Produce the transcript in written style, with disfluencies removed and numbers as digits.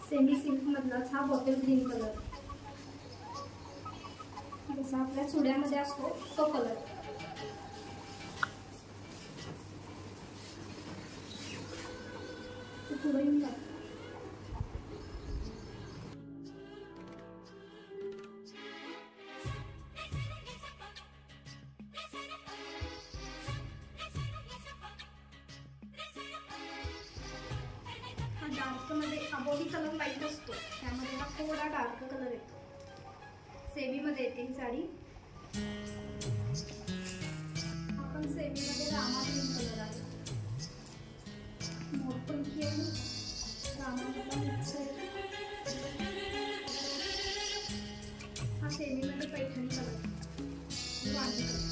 Semi silk मधलाच हा bottle green colour, जसा आपल्या चुड्यामध्ये असतो तो कलर. पुढे येऊन जातो. डार्क मध्ये अबोली कलर लाईट असतो, त्यामध्ये हा थोडा डार्क कलर येतो. सेमी मध्ये येते ही साडी. आपण सेमी मध्ये रामा ग्रीन कलर आहे, मोरपंखी आणि रामाला मिक्स आहे. हा सेमी मध्ये पैठणी कलर, वांगी कलर.